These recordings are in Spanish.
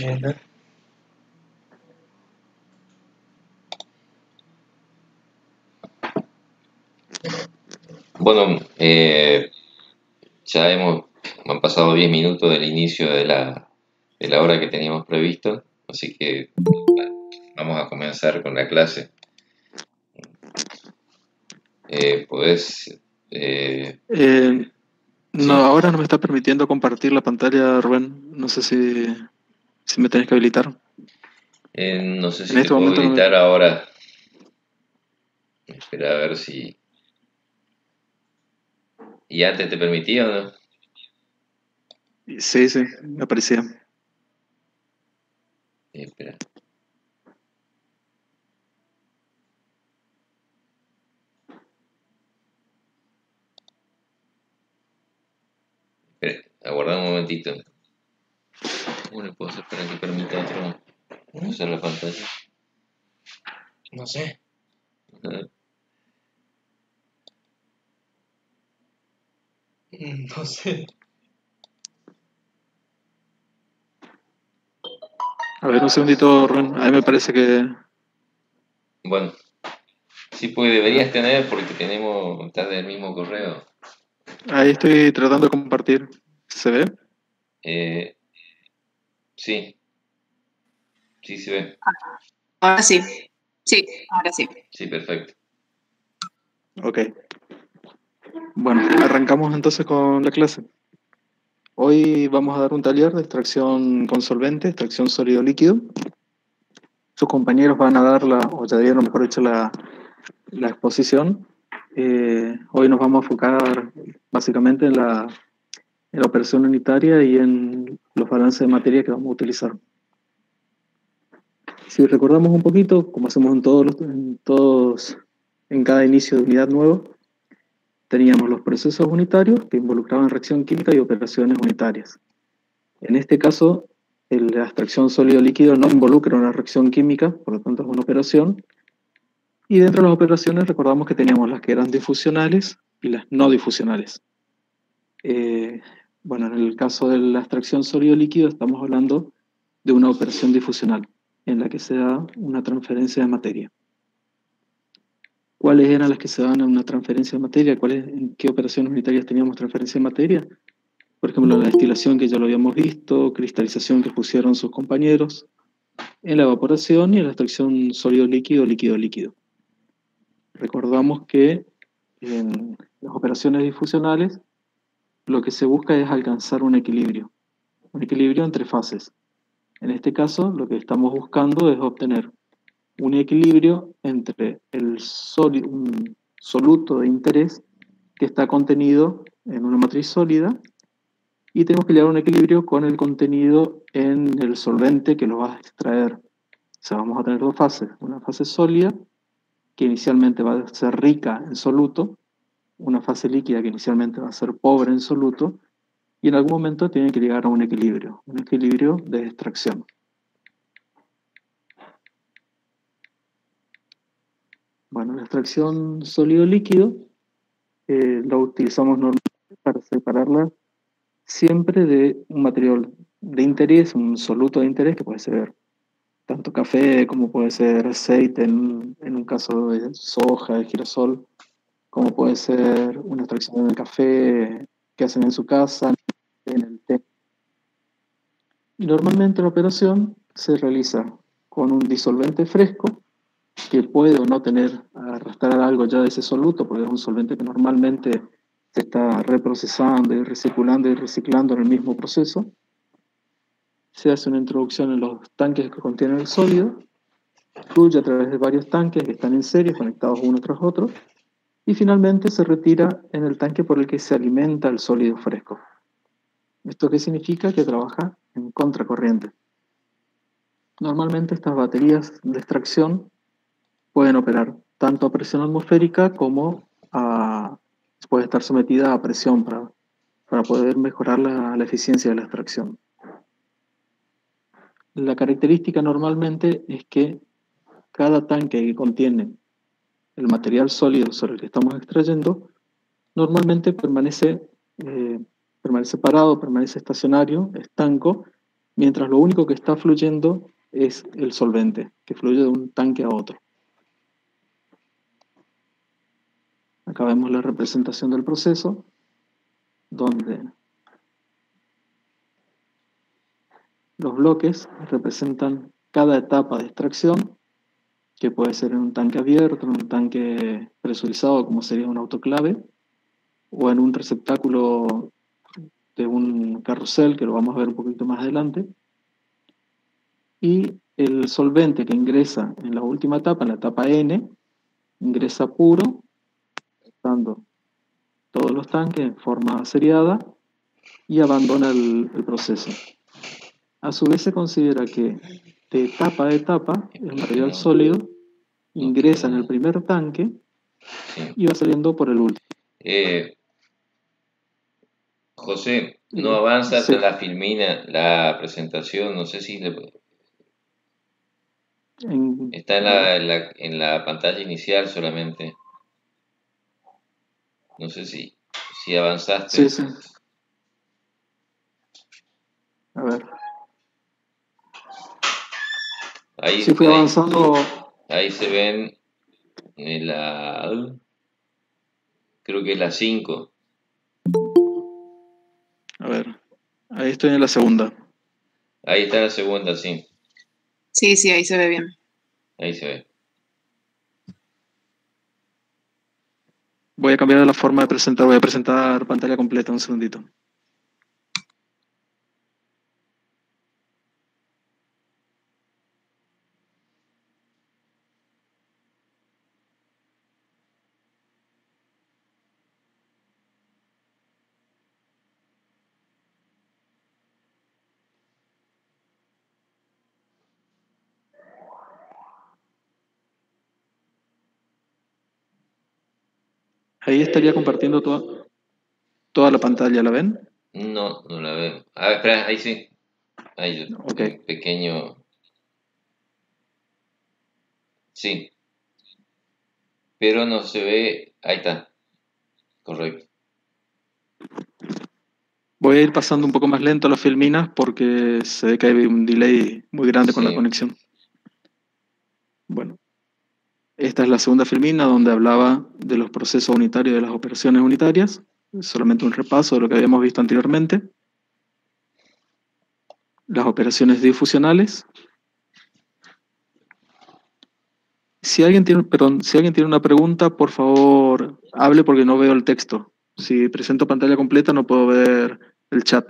Ajá. Bueno, ya han pasado 10 minutos del inicio de la hora que teníamos previsto, así que vamos a comenzar con la clase. Podés, Eh, no, sí, ahora no me está permitiendo compartir la pantalla, Rubén. No sé si me tenés que habilitar. no sé En si te este puedo momento no me... habilitar ahora. Espera a ver si... ¿Y antes te permitía o no? Sí, sí, me aparecía. Espera, espera, aguardá un momentito. ¿Cómo le puedo hacer para que permita otro usar la pantalla? No sé. No sé. A ver, un segundito, Rubén. Ahí me parece que... Bueno, sí, pues ah, deberías tener porque estás del mismo correo. ahí estoy tratando de compartir. ¿Se ve? Eh, sí, sí se ve. Ahora sí, sí, ahora sí. Sí, perfecto. Ok. Bueno, arrancamos entonces con la clase. Hoy vamos a dar un taller de extracción con solvente, extracción sólido-líquido. Sus compañeros van a dar o ya dieron, mejor dicho, la exposición. Hoy nos vamos a enfocar básicamente en la operación unitaria y en los balances de materia que vamos a utilizar. Si recordamos un poquito, como hacemos en cada inicio de unidad nuevo, teníamos los procesos unitarios que involucraban reacción química y operaciones unitarias. En este caso, la extracción sólido-líquido no involucra una reacción química, por lo tanto es una operación. Y dentro de las operaciones recordamos que teníamos las que eran difusionales y las no difusionales. Eh, bueno, en el caso de la extracción sólido-líquido estamos hablando de una operación difusional, en la que se da una transferencia de materia. ¿Cuáles eran las que se dan en una transferencia de materia? ¿En qué operaciones unitarias teníamos transferencia de materia? Por ejemplo, la destilación, que ya lo habíamos visto, cristalización, que pusieron sus compañeros, en la evaporación y en la extracción sólido-líquido, líquido-líquido. Recordamos que en las operaciones difusionales lo que se busca es alcanzar un equilibrio entre fases. En este caso, lo que estamos buscando es obtener un equilibrio entre un soluto de interés que está contenido en una matriz sólida y tenemos que llegar a un equilibrio con el contenido en el solvente que lo va a extraer. O sea, vamos a tener dos fases. Una fase sólida, que inicialmente va a ser rica en soluto, una fase líquida que inicialmente va a ser pobre en soluto, y en algún momento tiene que llegar a un equilibrio de extracción. Bueno, la extracción sólido-líquido la utilizamos normalmente para separarla siempre de un material de interés, un soluto de interés, que puede ser tanto café como puede ser aceite en un caso de soja, de girasol, como puede ser una extracción del café que hacen en su casa, en el té. Y normalmente la operación se realiza con un disolvente fresco que puede o no arrastrar algo ya de ese soluto, porque es un solvente que normalmente se está reprocesando y recirculando y reciclando en el mismo proceso. Se hace una introducción en los tanques que contienen el sólido, fluye a través de varios tanques que están en serie, conectados uno tras otro, y finalmente se retira en el tanque por el que se alimenta el sólido fresco. ¿Esto qué significa? Que trabaja en contracorriente. Normalmente estas baterías de extracción pueden operar tanto a presión atmosférica como puede estar sometida a presión para poder mejorar la eficiencia de la extracción. La característica normalmente es que cada tanque que contiene el material sólido sobre el que estamos extrayendo normalmente permanece parado, permanece estacionario, estanco, mientras lo único que está fluyendo es el solvente, que fluye de un tanque a otro. Acá vemos la representación del proceso, donde los bloques representan cada etapa de extracción, que puede ser en un tanque abierto, en un tanque presurizado, como sería un autoclave, o en un receptáculo de un carrusel, que lo vamos a ver un poquito más adelante. Y el solvente que ingresa en la última etapa, en la etapa N, ingresa puro, dando todos los tanques en forma seriada y abandona el proceso. A su vez se considera que de etapa a etapa el material sólido ingresa en el primer tanque y va saliendo por el último. José, no avanza hasta la filmina, la presentación, no sé si está en la pantalla inicial solamente. No sé si avanzaste. Sí. A ver. Ahí, sí, fui avanzando. Ahí se ven creo que es la 5. A ver, ahí estoy en la segunda. Ahí está la segunda, sí. Sí, ahí se ve bien. Ahí se ve. Voy a cambiar la forma de presentar, voy a presentar pantalla completa, un segundito. Ahí estaría compartiendo toda la pantalla, ¿la ven? No la veo. A ver, espera, ahí sí. Ahí, okay. Un pequeño. Sí. Pero no se ve. Ahí está. Correcto. Voy a ir pasando un poco más lento las filminas porque se ve que hay un delay muy grande con la conexión. Bueno, esta es la segunda filmina donde hablaba de los procesos unitarios de las operaciones unitarias. Solamente un repaso de lo que habíamos visto anteriormente. Las operaciones difusionales. Si alguien tiene una pregunta, por favor, hable porque no veo el texto. Si presento pantalla completa no puedo ver el chat.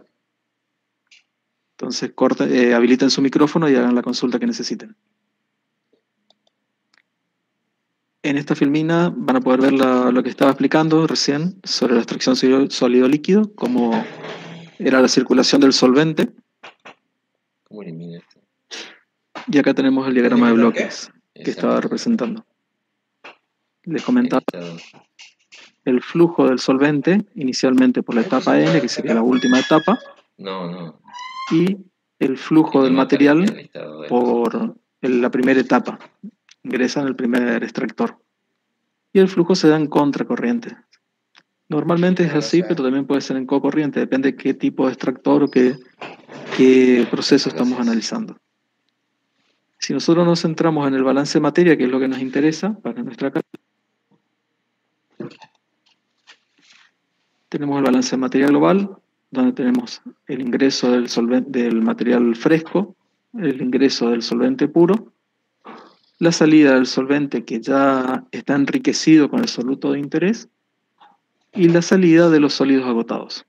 Entonces habiliten su micrófono y hagan la consulta que necesiten. En esta filmina van a poder ver lo que estaba explicando recién sobre la extracción sólido-líquido, cómo era la circulación del solvente. ¿Cómo elimina esto? Y acá tenemos el diagrama de bloques que estaba representando. Les comentaba el flujo del solvente, inicialmente por la etapa N, que sería la última etapa. Y el flujo del material por la primera etapa. Ingresa en el primer extractor. Y el flujo se da en contracorriente. Normalmente es así, pero también puede ser en cocorriente, depende de qué tipo de extractor o qué proceso estamos analizando. Si nosotros nos centramos en el balance de materia, que es lo que nos interesa para nuestra carta, tenemos el balance de materia global, donde tenemos el ingreso del material fresco, el ingreso del solvente puro, la salida del solvente que ya está enriquecido con el soluto de interés y la salida de los sólidos agotados.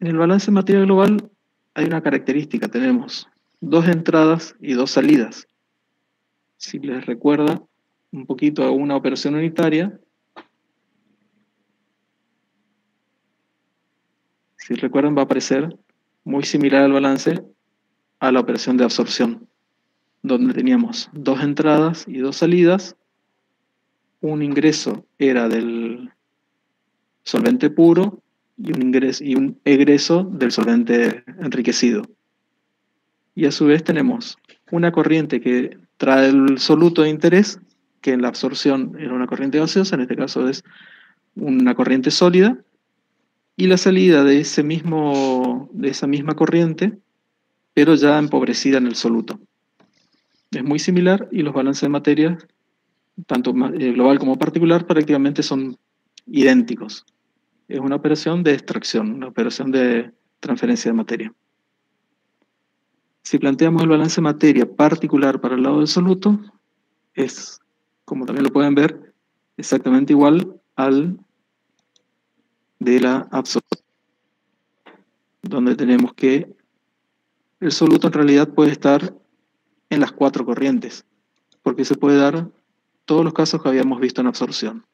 En el balance de materia global hay una característica, tenemos 2 entradas y 2 salidas. Si les recuerda un poquito a una operación unitaria, si recuerdan va a aparecer muy similar al balance a la operación de absorción, donde teníamos 2 entradas y 2 salidas. Un ingreso era del solvente puro y un egreso del solvente enriquecido. Y a su vez tenemos una corriente que trae el soluto de interés, que en la absorción era una corriente gaseosa, en este caso es una corriente sólida, y la salida de esa misma corriente pero ya empobrecida en el soluto. Es muy similar y los balances de materia, tanto global como particular, prácticamente son idénticos. Es una operación de extracción, una operación de transferencia de materia. Si planteamos el balance de materia particular para el lado del soluto, es, como también lo pueden ver, exactamente igual al de la absorción, donde tenemos que el soluto en realidad puede estar en las 4 corrientes, porque se puede dar todos los casos que habíamos visto en absorción.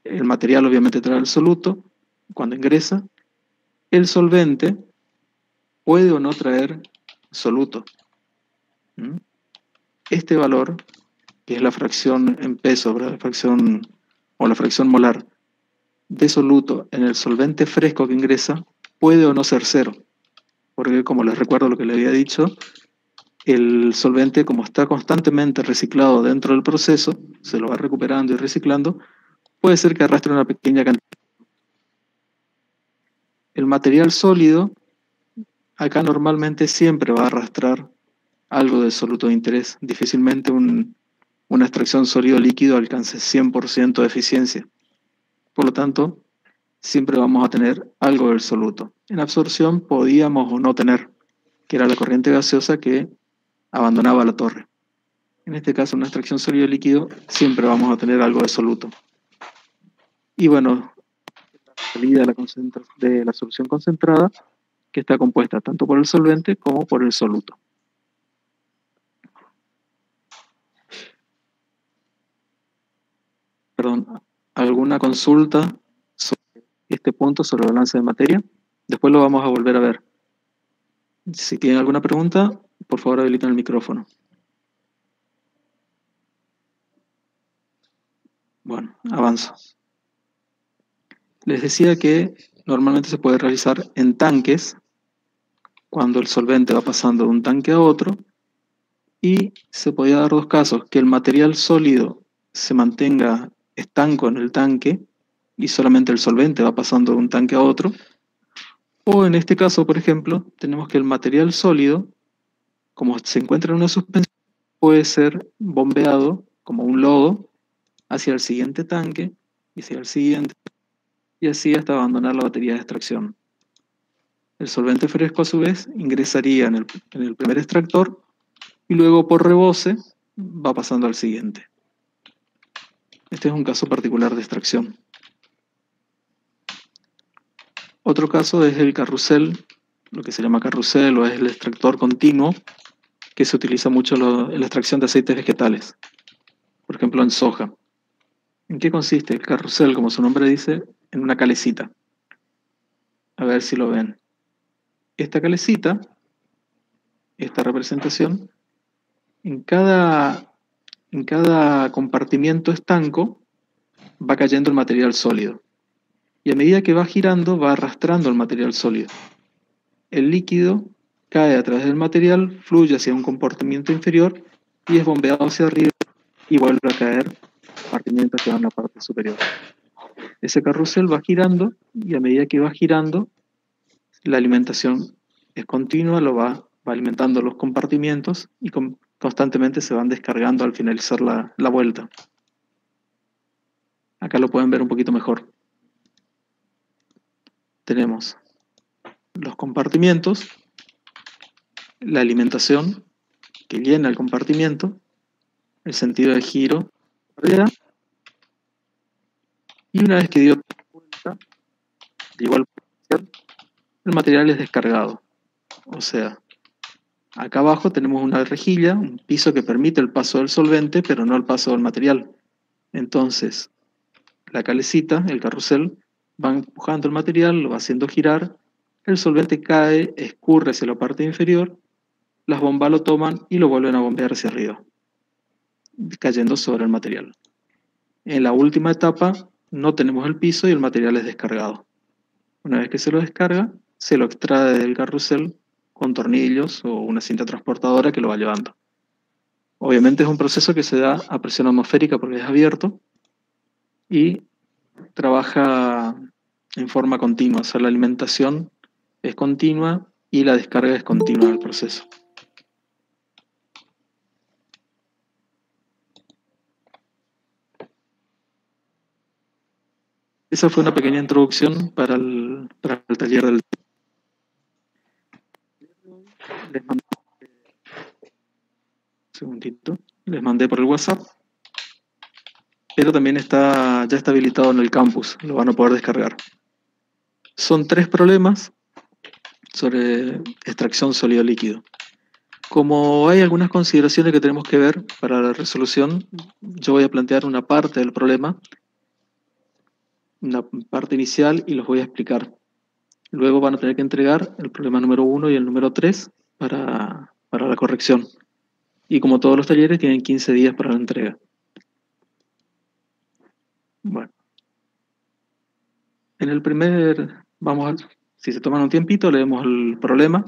El material obviamente trae el soluto cuando ingresa. El solvente puede o no traer soluto. Este valor, que es la fracción en peso, la fracción molar de soluto en el solvente fresco que ingresa, puede o no ser 0. Porque, como les recuerdo lo que le había dicho, el solvente, como está constantemente reciclado dentro del proceso, se lo va recuperando y reciclando, puede ser que arrastre una pequeña cantidad. El material sólido, acá normalmente siempre va a arrastrar algo de soluto de interés. Difícilmente una extracción sólido-líquido alcance 100% de eficiencia. Por lo tanto, siempre vamos a tener algo del soluto. En absorción podíamos o no tener, que era la corriente gaseosa que abandonaba la torre. En este caso, en una extracción sólido-líquido, siempre vamos a tener algo de soluto. Y bueno, la salida de la solución concentrada, que está compuesta tanto por el solvente como por el soluto. Perdón, ¿alguna consulta sobre este punto, sobre el balance de materia? Después lo vamos a volver a ver. Si tienen alguna pregunta, por favor habiliten el micrófono. Bueno, avanzo. Les decía que normalmente se puede realizar en tanques, cuando el solvente va pasando de un tanque a otro, y se podía dar 2 casos: que el material sólido se mantenga estanco en el tanque y solamente el solvente va pasando de un tanque a otro, o en este caso, por ejemplo, tenemos que el material sólido, como se encuentra en una suspensión, puede ser bombeado como un lodo hacia el siguiente tanque y hacia el siguiente, y así hasta abandonar la batería de extracción. El solvente fresco, a su vez, ingresaría en el primer extractor y luego por rebose va pasando al siguiente. Este es un caso particular de extracción. Otro caso es el carrusel, lo que se llama carrusel, o es el extractor continuo, que se utiliza mucho en la extracción de aceites vegetales, por ejemplo en soja. ¿En qué consiste el carrusel? Como su nombre dice, en una calecita. A ver si lo ven. Esta calecita, esta representación, en cada compartimiento estanco va cayendo el material sólido. Y a medida que va girando, va arrastrando el material sólido. El líquido cae a través del material, fluye hacia un compartimiento inferior y es bombeado hacia arriba y vuelve a caer compartimientos que van a la parte superior. Ese carrusel va girando y a medida que va girando, la alimentación es continua, lo va alimentando los compartimientos y constantemente se van descargando al finalizar la vuelta. Acá lo pueden ver un poquito mejor. Tenemos los compartimientos, la alimentación que llena el compartimiento, el sentido de giro, y una vez que dio vuelta, de igual potencial, el material es descargado. O sea, acá abajo tenemos una rejilla, un piso que permite el paso del solvente, pero no el paso del material. Entonces, la calecita, el carrusel, va empujando el material, lo va haciendo girar, el solvente cae, escurre hacia la parte inferior, las bombas lo toman y lo vuelven a bombear hacia arriba, cayendo sobre el material. En la última etapa no tenemos el piso y el material es descargado. Una vez que se lo descarga, se lo extrae del carrusel con tornillos o una cinta transportadora que lo va llevando. Obviamente es un proceso que se da a presión atmosférica porque es abierto y trabaja en forma continua, o sea, la alimentación es continua y la descarga es continua del proceso. Esa fue una pequeña introducción para el taller del... Les mandé, un segundito, les mandé por el WhatsApp, pero también ya está habilitado en el campus, lo van a poder descargar. Son 3 problemas sobre extracción sólido-líquido. Como hay algunas consideraciones que tenemos que ver para la resolución, yo voy a plantear una parte del problema, una parte inicial, y los voy a explicar. Luego van a tener que entregar el problema número 1 y el número 3 para la corrección. Y como todos los talleres, tienen 15 días para la entrega. Bueno. En el si se toman un tiempito, leemos el problema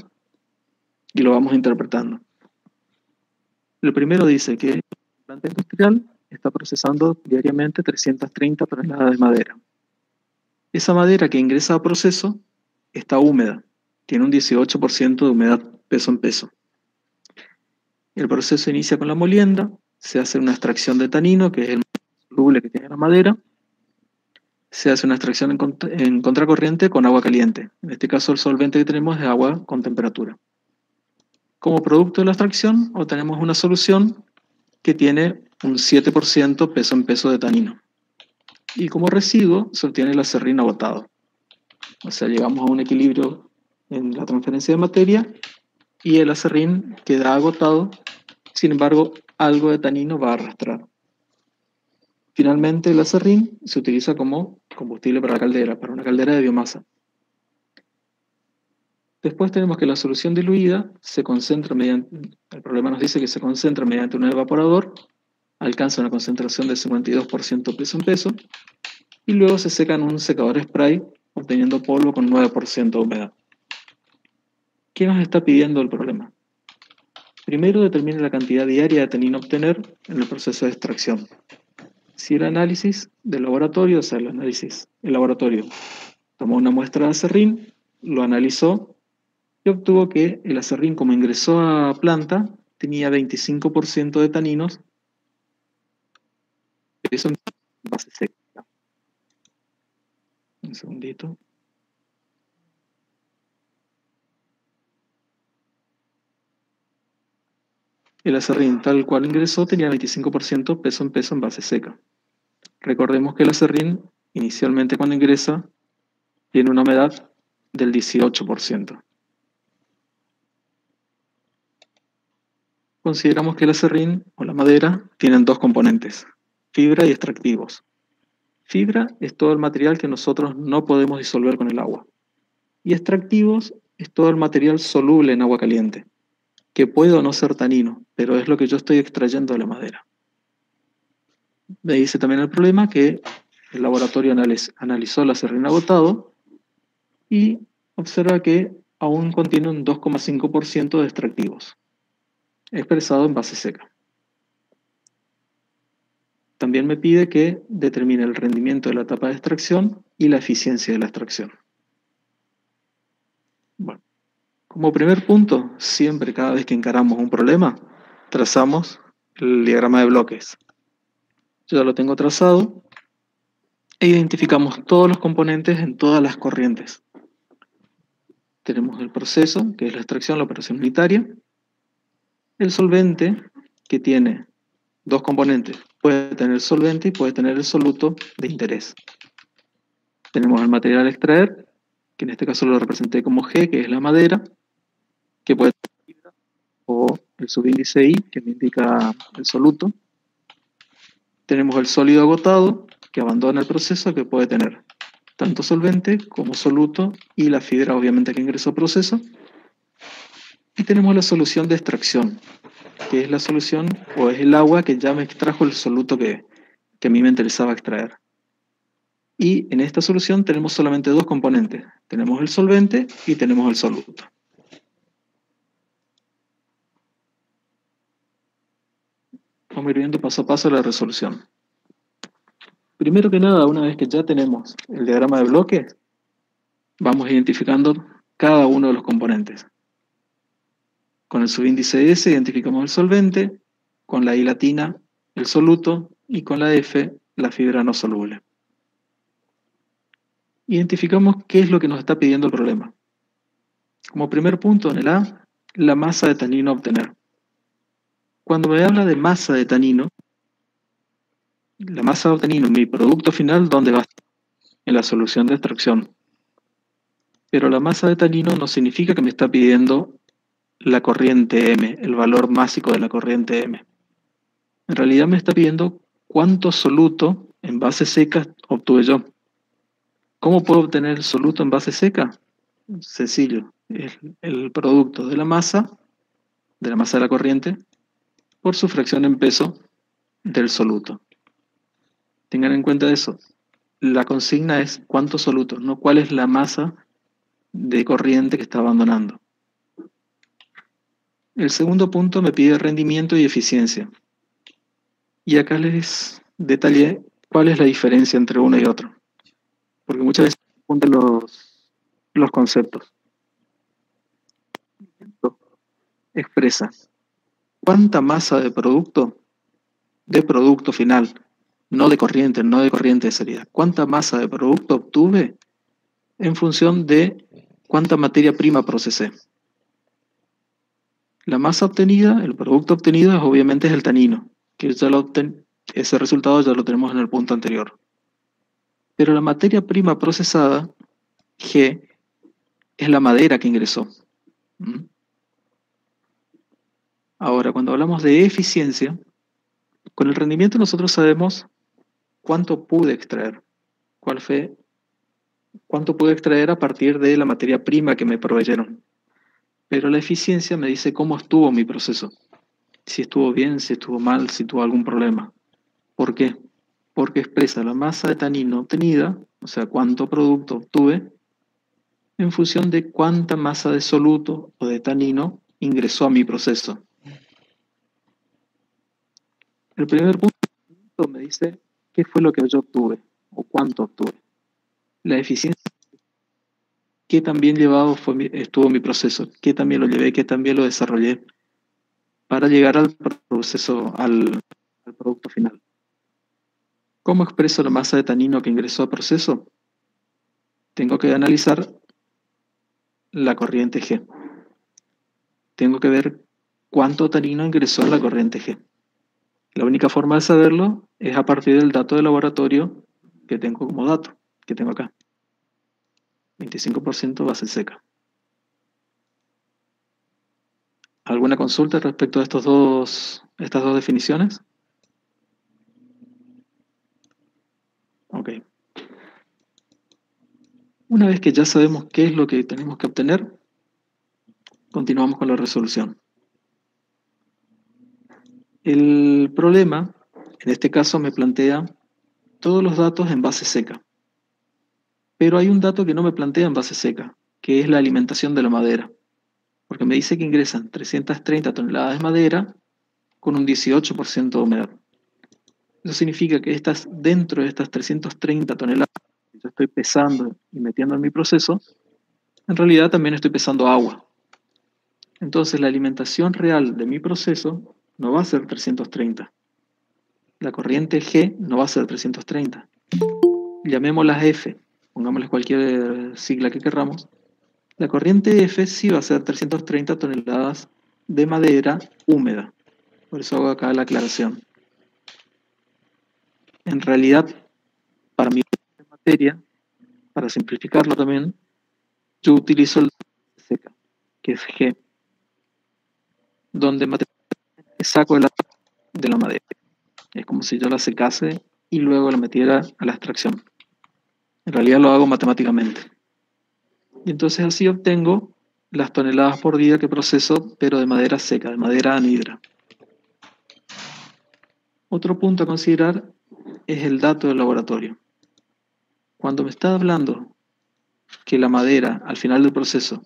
y lo vamos interpretando. El primero dice que la planta industrial está procesando diariamente 330 toneladas de madera. Esa madera que ingresa a proceso está húmeda, tiene un 18% de humedad peso en peso. El proceso inicia con la molienda, se hace una extracción de tanino, que es el soluble que tiene la madera, se hace una extracción en contracorriente con agua caliente. En este caso el solvente que tenemos es agua con temperatura. Como producto de la extracción obtenemos una solución que tiene un 7% peso en peso de tanino. Y como residuo se obtiene el acerrín agotado. O sea, llegamos a un equilibrio en la transferencia de materia y el acerrín queda agotado, sin embargo, algo de tanino va a arrastrar. Finalmente, el acerrín se utiliza como combustible para la caldera, para una caldera de biomasa. Después tenemos que la solución diluida se concentra el problema nos dice que se concentra mediante un evaporador, alcanza una concentración del 52% peso en peso, y luego se seca en un secador spray, obteniendo polvo con 9% de humedad. ¿Qué nos está pidiendo el problema? Primero determine la cantidad diaria de tanino a obtener en el proceso de extracción. Si el análisis del laboratorio, o sea, el laboratorio tomó una muestra de acerrín, lo analizó y obtuvo que el acerrín, como ingresó a planta, tenía 25% de taninos, eso en base seca. Un segundito. El acerrín, tal cual ingresó, tenía 25% peso en base seca. Recordemos que el acerrín, inicialmente cuando ingresa, tiene una humedad del 18%. Consideramos que el acerrín o la madera tienen 2 componentes, fibra y extractivos. Fibra es todo el material que nosotros no podemos disolver con el agua. Y extractivos es todo el material soluble en agua caliente, que puede o no ser tanino, pero es lo que yo estoy extrayendo de la madera. Me dice también el problema que el laboratorio analizó el acerrín agotado y observa que aún contiene un 2,5% de extractivos, expresado en base seca. También me pide que determine el rendimiento de la etapa de extracción y la eficiencia de la extracción. Bueno, como primer punto, siempre cada vez que encaramos un problema, trazamos el diagrama de bloques. Yo ya lo tengo trazado e identificamos todos los componentes en todas las corrientes. Tenemos el proceso, que es la extracción, la operación unitaria, el solvente, que tiene 2 componentes, puede tener el solvente y puede tener el soluto de interés. Tenemos el material a extraer, que en este caso lo representé como G, que es la madera, que puede tener fibra, o el subíndice I, que me indica el soluto. Tenemos el sólido agotado, que abandona el proceso, que puede tener tanto solvente como soluto, y la fibra obviamente que ingresó al proceso. Y tenemos la solución de extracción, que es la solución, o es el agua que ya me extrajo el soluto que a mí me interesaba extraer. Y en esta solución tenemos solamente 2 componentes. Tenemos el solvente y tenemos el soluto. Vamos a ir viendo paso a paso la resolución. Primero que nada, una vez que ya tenemos el diagrama de bloques, vamos identificando cada uno de los componentes. Con el subíndice S identificamos el solvente, con la I latina el soluto y con la F la fibra no soluble. Identificamos qué es lo que nos está pidiendo el problema. Como primer punto en el A, la masa de tanino a obtener. Cuando me habla de masa de tanino, la masa de tanino, mi producto final, ¿dónde va? En la solución de extracción. Pero la masa de tanino no significa que me está pidiendo la corriente M, el valor másico de la corriente M. En realidad me está pidiendo cuánto soluto en base seca obtuve yo. ¿Cómo puedo obtener el soluto en base seca? Sencillo, es el producto de la masa de la corriente, por su fracción en peso del soluto. Tengan en cuenta eso. La consigna es cuántos solutos, no cuál es la masa de corriente que está abandonando. El segundo punto me pide rendimiento y eficiencia. Y acá les detallé cuál es la diferencia entre uno y otro. Porque muchas veces se confunden los conceptos. Expresa cuánta masa de producto final, no de corriente de salida, cuánta masa de producto obtuve en función de cuánta materia prima procesé. La masa obtenida, el producto obtenido, obviamente es el tanino, que ya ese resultado ya lo tenemos en el punto anterior. Pero la materia prima procesada, G, es la madera que ingresó. Ahora, cuando hablamos de eficiencia, con el rendimiento nosotros sabemos cuánto pude extraer, cuánto pude extraer a partir de la materia prima que me proveyeron. Pero la eficiencia me dice cómo estuvo mi proceso. Si estuvo bien, si estuvo mal, si tuvo algún problema. ¿Por qué? Porque expresa la masa de tanino obtenida, o sea, cuánto producto obtuve, en función de cuánta masa de soluto o de tanino ingresó a mi proceso. El primer punto me dice qué fue lo que yo obtuve o cuánto obtuve. La eficiencia, qué tan bien llevado estuvo mi proceso, qué tan bien lo llevé, qué tan bien lo desarrollé para llegar al proceso, al producto final. ¿Cómo expreso la masa de tanino que ingresó al proceso? Tengo que analizar la corriente G. Tengo que ver cuánto tanino ingresó en la corriente G. La única forma de saberlo es a partir del dato de laboratorio que tengo como dato, que tengo acá. 25% base seca. ¿Alguna consulta respecto a estas dos definiciones? Ok. Una vez que ya sabemos qué es lo que tenemos que obtener, continuamos con la resolución. El problema, en este caso, me plantea todos los datos en base seca. Pero hay un dato que no me plantea en base seca, que es la alimentación de la madera. Porque me dice que ingresan 330 toneladas de madera con un 18% de humedad. Eso significa que dentro de estas 330 toneladas que yo estoy pesando y metiendo en mi proceso, en realidad también estoy pesando agua. Entonces la alimentación real de mi proceso no va a ser 330. La corriente G no va a ser 330. Llamémoslas F, pongámosles cualquier sigla que querramos. La corriente F sí va a ser 330 toneladas de madera húmeda. Por eso hago acá la aclaración. En realidad, para mi materia, para simplificarlo también, yo utilizo el seca, que es G, donde saco el agua de la madera. Es como si yo la secase y luego la metiera a la extracción. En realidad lo hago matemáticamente. Y entonces así obtengo las toneladas por día que proceso, pero de madera seca, de madera anhidra. Otro punto a considerar es el dato del laboratorio. Cuando me está hablando que la madera, al final del proceso,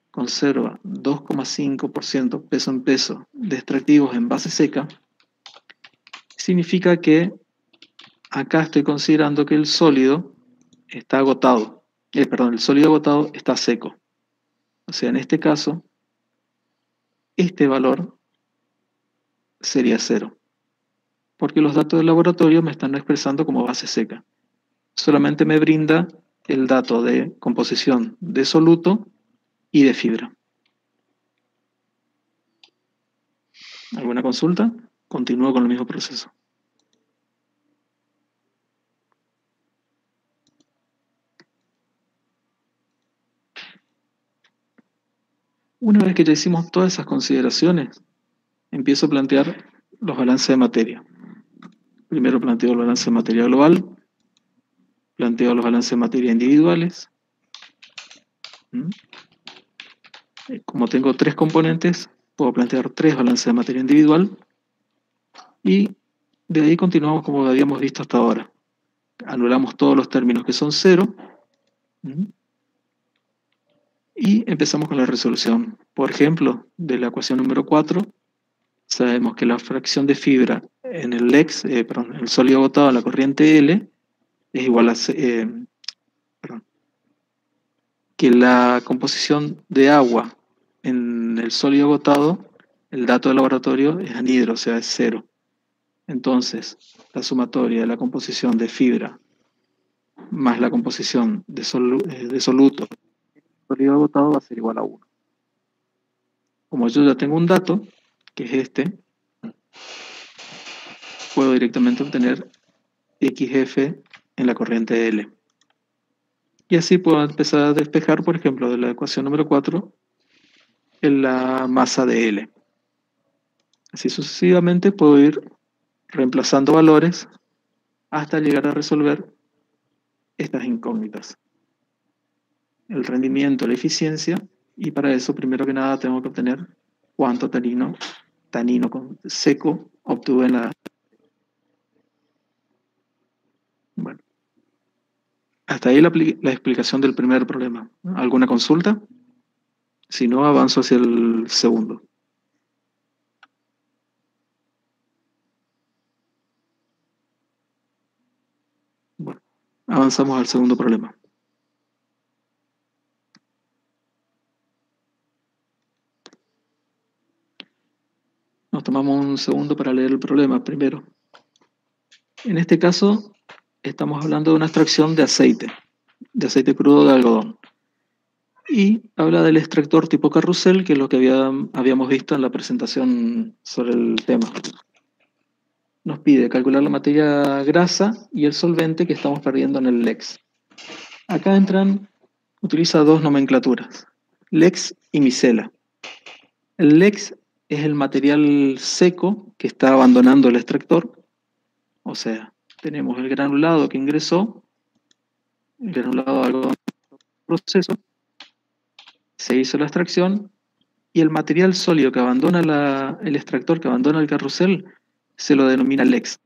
conserva 2,5% peso en peso de extractivos en base seca, significa que acá estoy considerando que el sólido está agotado. El sólido agotado está seco. O sea, en este caso, este valor sería 0, porque los datos del laboratorio me están expresando como base seca. Solamente me brinda el dato de composición de soluto y de fibra. ¿Alguna consulta? Continúo con el mismo proceso. Una vez que ya hicimos todas esas consideraciones, empiezo a plantear los balances de materia. Primero planteo el balance de materia global, planteo los balances de materia individuales. Como tengo 3 componentes, puedo plantear 3 balances de materia individual y de ahí continuamos como habíamos visto hasta ahora. Anulamos todos los términos que son 0 y empezamos con la resolución. Por ejemplo, de la ecuación número 4, sabemos que la fracción de fibra en el el sólido agotado en la corriente L es igual a que la composición de agua en el sólido agotado, el dato del laboratorio es anhidro, o sea, es 0. Entonces, la sumatoria de la composición de fibra más la composición de soluto sólido agotado va a ser igual a 1. Como yo ya tengo un dato, que es este, puedo directamente obtener XF en la corriente L. Y así puedo empezar a despejar, por ejemplo, de la ecuación número 4, en la masa de L. Así sucesivamente puedo ir reemplazando valores hasta llegar a resolver estas incógnitas. El rendimiento, la eficiencia, y para eso, primero que nada, tengo que obtener cuánto tanino seco obtuve en la... Bueno, hasta ahí la explicación del primer problema. ¿Alguna consulta? Si no, avanzo hacia el segundo. Bueno, avanzamos al segundo problema. Nos tomamos un segundo para leer el problema primero. En este caso, estamos hablando de una extracción de aceite crudo de algodón. Y habla del extractor tipo carrusel, que es lo que habíamos visto en la presentación sobre el tema. Nos pide calcular la materia grasa y el solvente que estamos perdiendo en el LEX. Acá utiliza 2 nomenclaturas, LEX y micela. El LEX es el material seco que está abandonando el extractor, o sea, tenemos el granulado que ingresó, el granulado de algodón proceso, se hizo la extracción y el material sólido que abandona el extractor, que abandona el carrusel, se lo denomina LEX.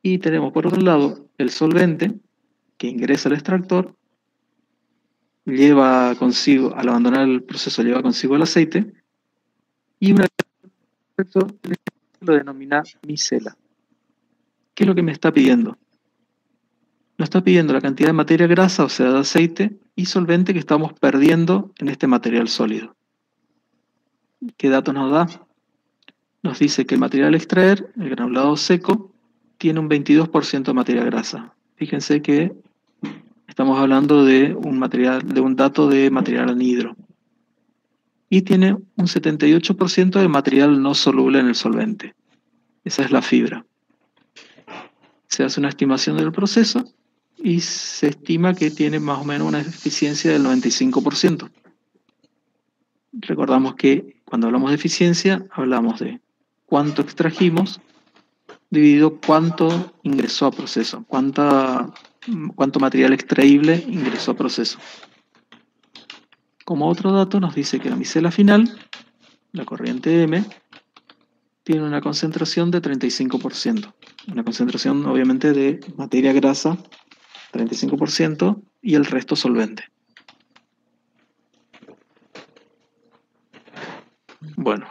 Y tenemos por otro lado el solvente que ingresa al extractor, lleva consigo, al abandonar el proceso, lleva consigo el aceite y una vez lo denomina micela. ¿Qué es lo que me está pidiendo? Nos está pidiendo la cantidad de materia grasa, o sea, de aceite y solvente que estamos perdiendo en este material sólido. ¿Qué datos nos da? Nos dice que el material a extraer, el granulado seco, tiene un 22% de materia grasa. Fíjense que estamos hablando de un dato de material anhidro. Y tiene un 78% de material no soluble en el solvente. Esa es la fibra. Se hace una estimación del proceso y se estima que tiene más o menos una eficiencia del 95%. Recordamos que cuando hablamos de eficiencia, hablamos de cuánto extrajimos dividido cuánto ingresó a proceso, cuánto material extraíble ingresó a proceso. Como otro dato nos dice que la micela final, la corriente M, tiene una concentración de 35%. Una concentración obviamente de materia grasa, 35%, y el resto solvente. Bueno,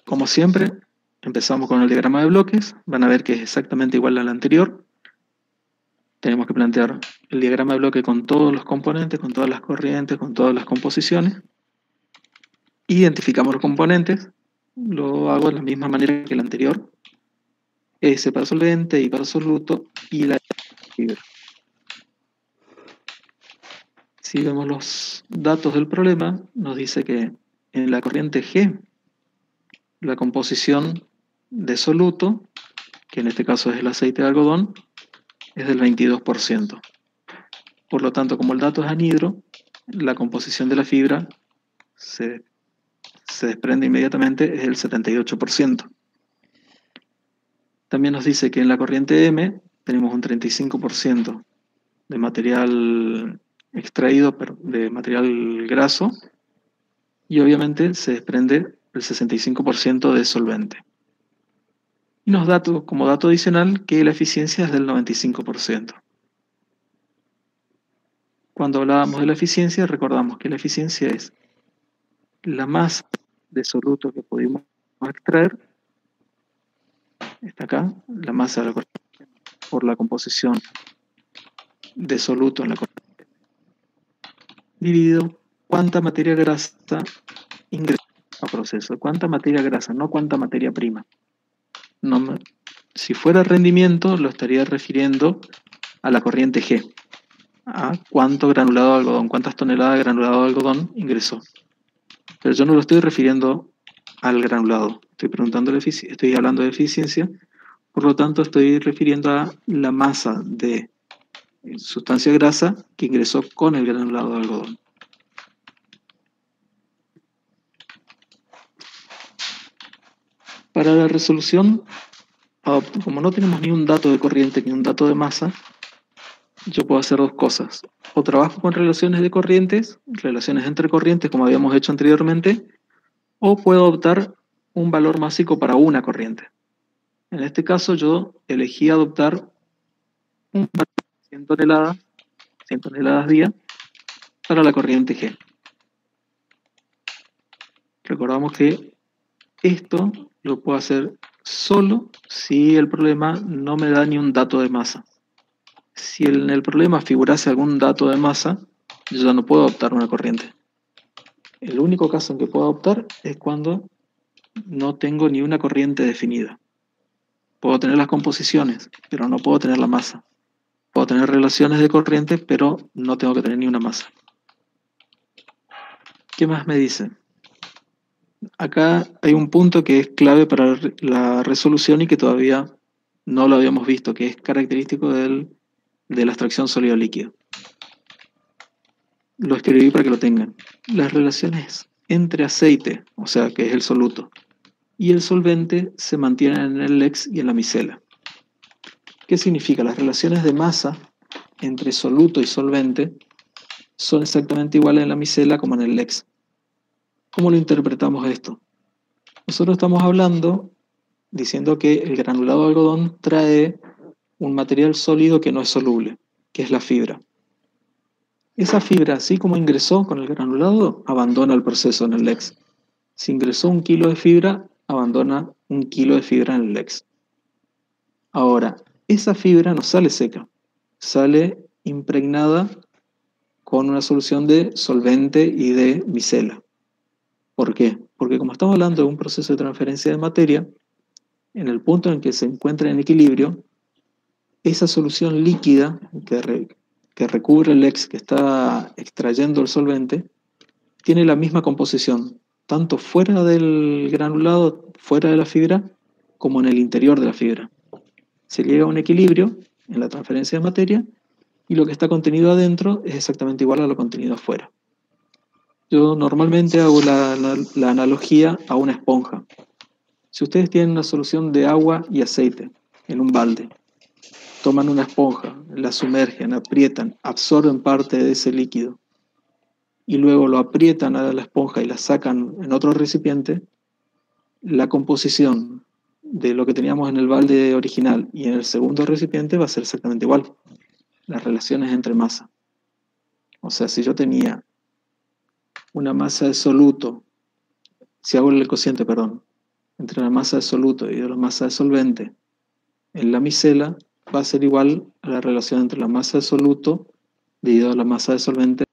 como siempre, empezamos con el diagrama de bloques. Van a ver que es exactamente igual al anterior. Tenemos que plantear el diagrama de bloque con todos los componentes, con todas las corrientes, con todas las composiciones. Identificamos los componentes, lo hago de la misma manera que el anterior. S para solvente, I para soluto y la fibra. Si vemos los datos del problema, nos dice que en la corriente G, la composición de soluto, que en este caso es el aceite de algodón, es del 22%. Por lo tanto, como el dato es anhidro, la composición de la fibra se desprende inmediatamente, es el 78%. También nos dice que en la corriente M tenemos un 35% de material extraído, de material graso, y obviamente se desprende el 65% de solvente. Y nos da como dato adicional que la eficiencia es del 95%. Cuando hablábamos de la eficiencia, recordamos que la eficiencia es la masa de soluto que pudimos extraer, está acá, la masa de la corriente por la composición de soluto en la corriente, dividido cuánta materia grasa ingresa al proceso, cuánta materia grasa, no cuánta materia prima. Si fuera rendimiento, lo estaría refiriendo a la corriente G, a cuánto granulado de algodón, cuántas toneladas de granulado de algodón ingresó. Pero yo no lo estoy refiriendo al granulado, estoy hablando de eficiencia, por lo tanto estoy refiriendo a la masa de sustancia grasa que ingresó con el granulado de algodón. Para la resolución, como no tenemos ni un dato de corriente ni un dato de masa, yo puedo hacer dos cosas. O trabajo con relaciones de corrientes, relaciones entre corrientes como habíamos hecho anteriormente, o puedo adoptar un valor másico para una corriente. En este caso yo elegí adoptar un valor de 100 toneladas día para la corriente G. Recordamos que esto lo puedo hacer solo si el problema no me da ni un dato de masa. Si en el problema figurase algún dato de masa, yo ya no puedo adoptar una corriente. El único caso en que puedo adoptar es cuando no tengo ni una corriente definida. Puedo tener las composiciones, pero no puedo tener la masa. Puedo tener relaciones de corriente, pero no tengo que tener ni una masa. ¿Qué más me dice? Acá hay un punto que es clave para la resolución y que todavía no lo habíamos visto, que es característico de la extracción sólido-líquido. Lo escribí para que lo tengan. Las relaciones entre aceite, o sea, que es el soluto, y el solvente se mantienen en el LEX y en la micela. ¿Qué significa? Las relaciones de masa entre soluto y solvente son exactamente iguales en la micela como en el LEX. ¿Cómo lo interpretamos esto? Nosotros estamos hablando, diciendo que el granulado de algodón trae un material sólido que no es soluble, que es la fibra. Esa fibra, así como ingresó con el granulado, abandona el proceso en el LEX. Si ingresó 1 kilo de fibra, abandona 1 kilo de fibra en el LEX. Ahora, esa fibra no sale seca, sale impregnada con una solución de solvente y de micela. ¿Por qué? Porque como estamos hablando de un proceso de transferencia de materia, en el punto en que se encuentra en equilibrio, esa solución líquida que recubre el LEX que está extrayendo el solvente, tiene la misma composición, tanto fuera del granulado, fuera de la fibra, como en el interior de la fibra. Se llega a un equilibrio en la transferencia de materia y lo que está contenido adentro es exactamente igual a lo contenido afuera. Yo normalmente hago la analogía a una esponja. Si ustedes tienen una solución de agua y aceite en un balde, toman una esponja, la sumergen, aprietan, absorben parte de ese líquido y luego lo aprietan a la esponja y la sacan en otro recipiente, la composición de lo que teníamos en el balde original y en el segundo recipiente va a ser exactamente igual. Las relaciones entre masa. O sea, si yo tenía una masa de soluto, si hago el cociente, perdón, entre la masa de soluto y la masa de solvente en la micela, va a ser igual a la relación entre la masa de soluto dividido a la masa de solvente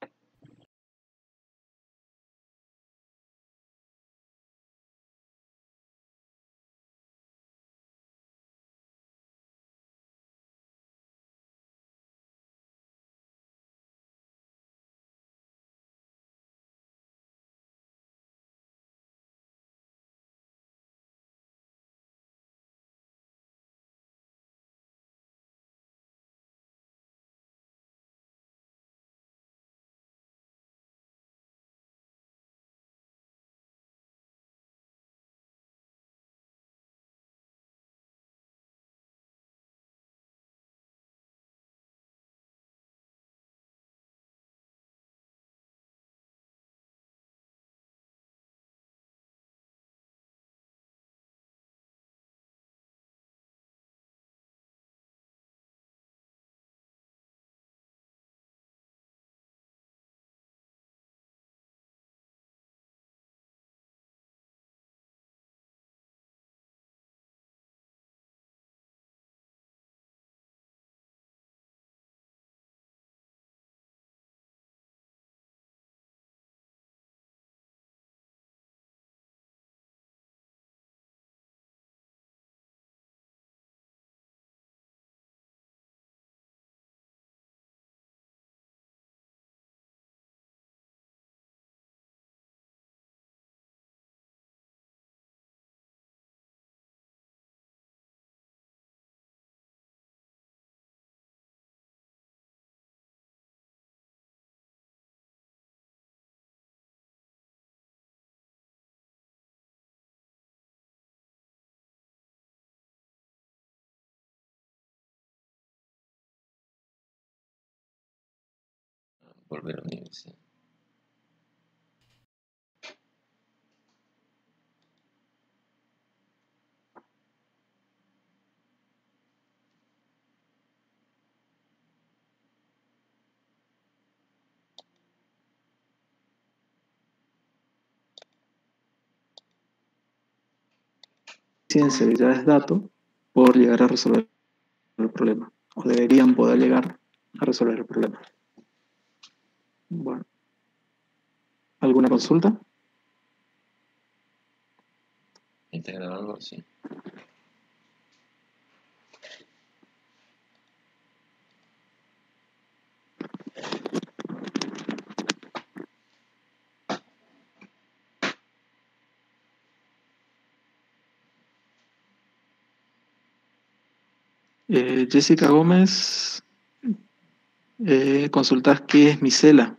volver a la universidad. Ciencia ya es dato por llegar a resolver el problema, o deberían poder llegar a resolver el problema. Bueno, ¿alguna consulta? ¿Está grabando? Sí. Jessica Gómez, consultás qué es micela.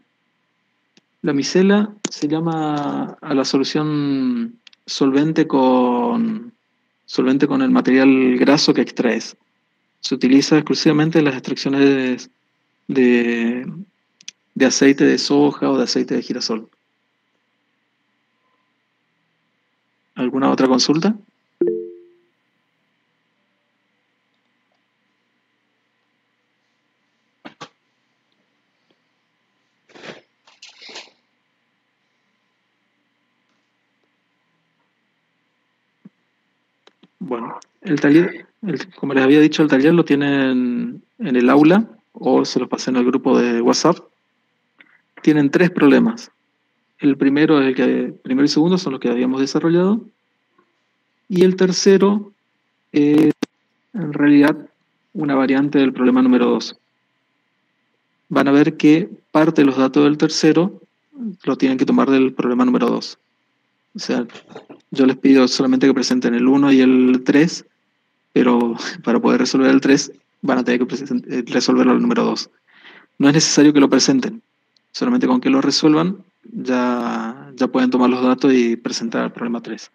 La micela se llama a la solución solvente con el material graso que extraes. Se utiliza exclusivamente en las extracciones de, de aceite de soja o de aceite de girasol. ¿Alguna otra consulta? Bueno, el taller, como les había dicho, el taller lo tienen en el aula o se los pasé en el grupo de WhatsApp. Tienen 3 problemas. El primero, primero y segundo son los que habíamos desarrollado. Y el tercero es en realidad una variante del problema número 2. Van a ver que parte de los datos del tercero lo tienen que tomar del problema número 2. O sea, yo les pido solamente que presenten el 1 y el 3, pero para poder resolver el 3 van a tener que resolverlo al número 2. No es necesario que lo presenten, solamente con que lo resuelvan ya pueden tomar los datos y presentar el problema 3.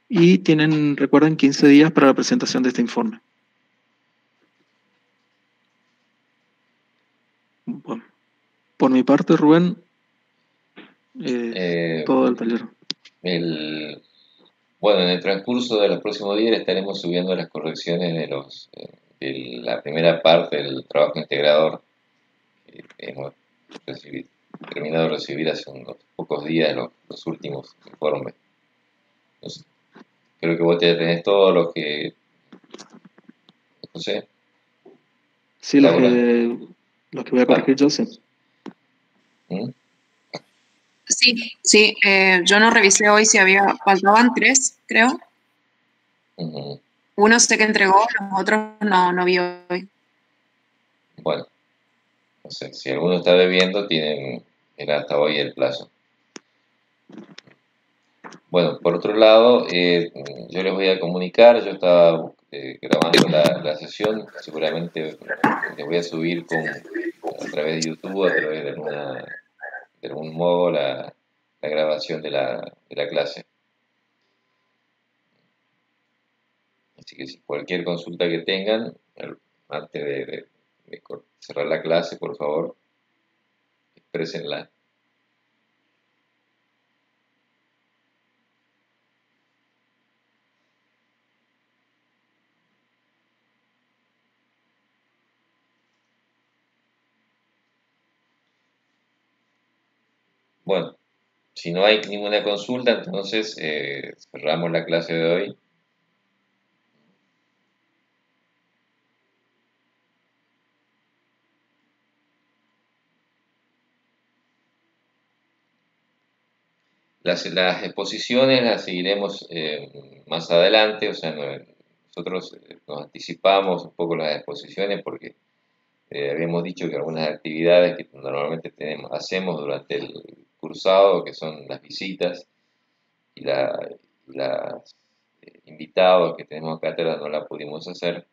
Y recuerden, 15 días para la presentación de este informe. Bueno, por mi parte, Rubén, todo el taller. Bueno, en el transcurso de los próximos días estaremos subiendo las correcciones de la primera parte del trabajo integrador que hemos terminado de recibir hace unos pocos días los últimos informes. Entonces, creo que vos tenés todos los que... José. Sí, los que voy a corregir yo, sí. ¿Mm? Sí, yo no revisé hoy si faltaban 3, creo. Uh-huh. Uno sé que entregó, los otros no vi hoy. Bueno, no sé, si alguno está debiendo, era hasta hoy el plazo. Bueno, por otro lado, yo les voy a comunicar, yo estaba grabando la sesión, seguramente les voy a subir a través de YouTube, a través de algún modo, la grabación de la clase. Así que si cualquier consulta que tengan, antes de cerrar la clase, por favor, exprésenla. Bueno, si no hay ninguna consulta, entonces cerramos la clase de hoy. Las exposiciones las seguiremos más adelante, o sea, nosotros nos anticipamos un poco las exposiciones porque habíamos dicho que algunas actividades que normalmente hacemos durante el cursado, que son las visitas y las invitados que tenemos a cátedra, no la pudimos hacer.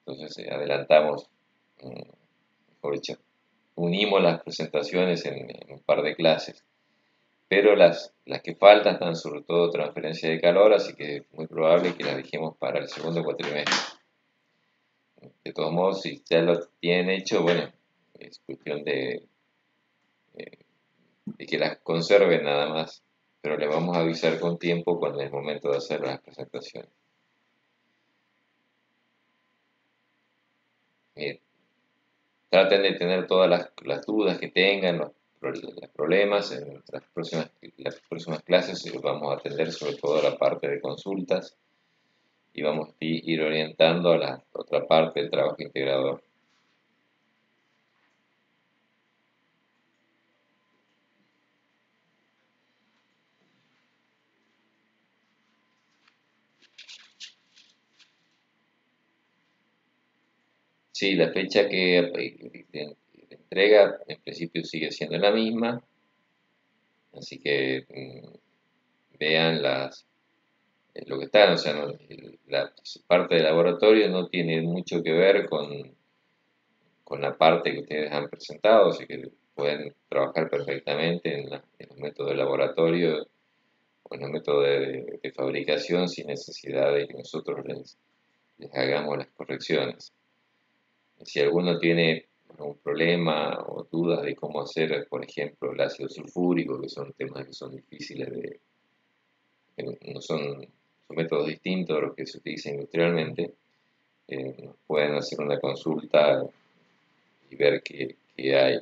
Entonces adelantamos, mejor dicho, unimos las presentaciones en un par de clases. Pero las que faltan están sobre todo transferencia de calor, así que es muy probable que las dejemos para el segundo cuatrimestre. De todos modos, si ya lo tienen hecho, bueno, es cuestión de de que las conserven nada más, pero les vamos a avisar con tiempo cuando es el momento de hacer las presentaciones. Traten de tener todas las dudas que tengan, los problemas. En las próximas clases vamos a atender sobre todo la parte de consultas y vamos a ir orientando a la otra parte del trabajo integrador. Sí, la fecha de entrega en principio sigue siendo la misma, así que vean lo que está, o sea, la parte del laboratorio no tiene mucho que ver con la parte que ustedes han presentado, así que pueden trabajar perfectamente en los métodos de laboratorio o en los métodos de fabricación sin necesidad de que nosotros les hagamos las correcciones. Si alguno tiene algún problema o dudas de cómo hacer, por ejemplo, el ácido sulfúrico, que son temas que son difíciles que no son métodos distintos a los que se utilizan industrialmente, pueden hacer una consulta y ver qué hay.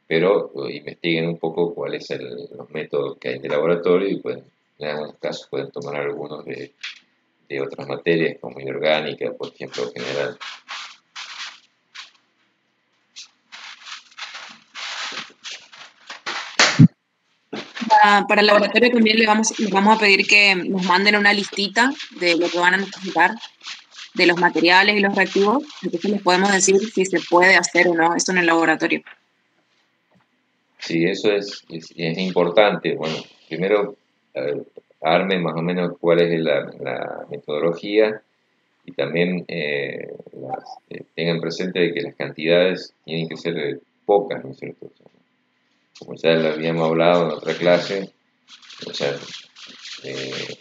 Pero investiguen un poco cuáles son los métodos que hay de laboratorio y en algunos casos pueden tomar algunos de otras materias como inorgánica, por ejemplo, general. Para el laboratorio también les vamos a pedir que nos manden una listita de lo que van a necesitar, de los materiales y los reactivos, entonces les podemos decir si se puede hacer o no eso en el laboratorio. Sí, eso es importante. Bueno, primero armen más o menos cuál es la metodología y también tengan presente de que las cantidades tienen que ser pocas, ¿no es cierto? O sea, como ya lo habíamos hablado en otra clase, o sea,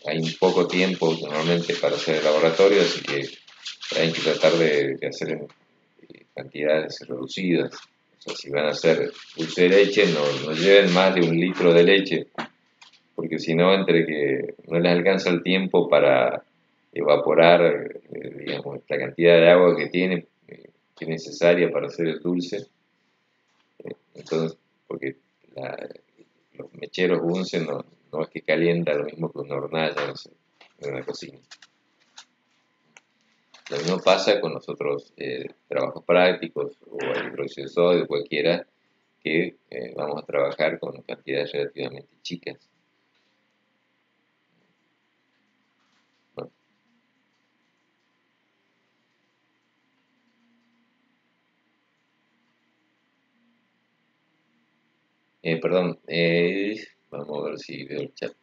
hay un poco tiempo normalmente para hacer el laboratorio, así que hay que tratar de hacer cantidades reducidas. O sea, si van a hacer dulce de leche, no lleven más de 1 litro de leche, porque si no, entre que no les alcanza el tiempo para evaporar, digamos, la cantidad de agua que tiene, que es necesaria para hacer el dulce. Entonces, porque los mecheros Bunsen no es que calienta lo mismo que una hornalla, no sé, en una cocina. Lo mismo pasa con los otros trabajos prácticos o el hidróxido de sodio, cualquiera, que vamos a trabajar con cantidades relativamente chicas. Bueno. Perdón, vamos a ver si veo el chat.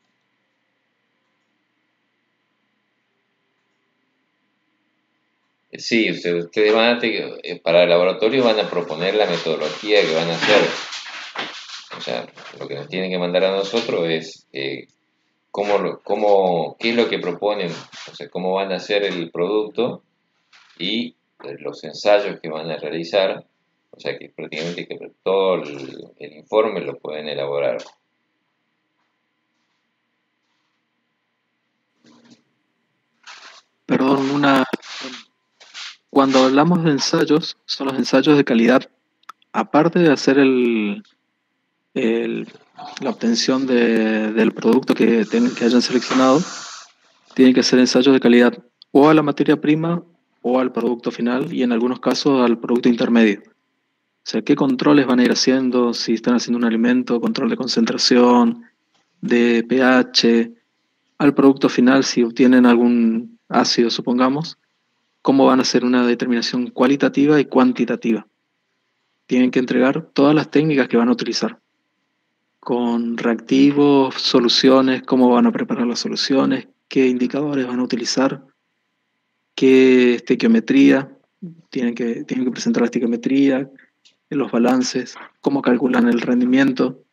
Sí, ustedes van para el laboratorio van a proponer la metodología que van a hacer. O sea, lo que nos tienen que mandar a nosotros es qué es lo que proponen, o sea, cómo van a hacer el producto y los ensayos que van a realizar. O sea, que prácticamente que todo el informe lo pueden elaborar. Perdón, cuando hablamos de ensayos, son los ensayos de calidad, aparte de hacer la obtención del producto que hayan seleccionado, tienen que hacer ensayos de calidad o a la materia prima o al producto final y en algunos casos al producto intermedio. O sea, qué controles van a ir haciendo, si están haciendo un alimento, control de concentración, de pH, al producto final, si obtienen algún ácido, supongamos, cómo van a hacer una determinación cualitativa y cuantitativa. Tienen que entregar todas las técnicas que van a utilizar, con reactivos, soluciones, cómo van a preparar las soluciones, qué indicadores van a utilizar, qué estequiometría, tienen que presentar la estequiometría, los balances, cómo calculan el rendimiento,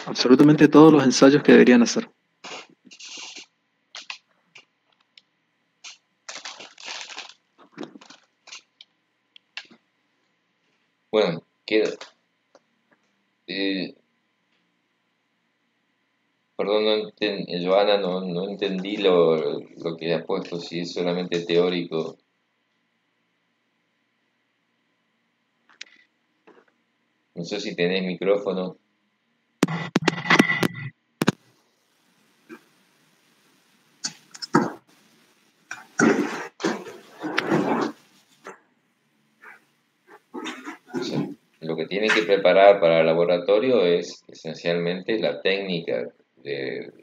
absolutamente todos los ensayos que deberían hacer. Bueno, Perdón, Joana, no entendí lo que ha puesto, si es solamente teórico. No sé si tenés micrófono. O sea, lo que tienen que preparar para el laboratorio es esencialmente la técnica del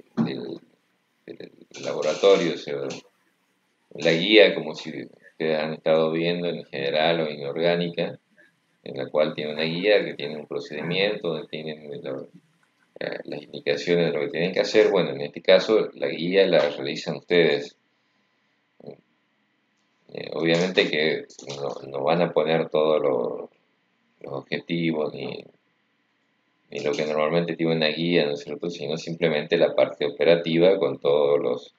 laboratorio, o sea, la guía, como si ustedes han estado viendo en general o inorgánica, en la cual tiene una guía que tiene un procedimiento, donde tienen las indicaciones de lo que tienen que hacer. Bueno, en este caso la guía la realizan ustedes. Obviamente que no van a poner todos los objetivos ni lo que normalmente tiene una guía, ¿no es cierto?, sino simplemente la parte operativa con todos los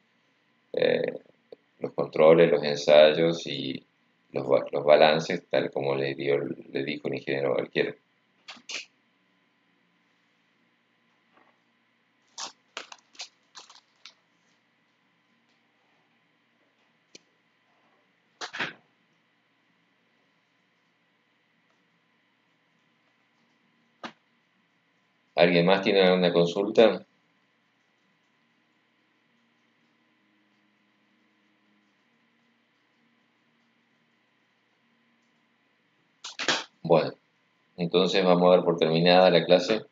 controles, los ensayos y los balances, tal como le dijo un ingeniero cualquiera. ¿Alguien más tiene alguna consulta? Bueno, entonces vamos a dar por terminada la clase.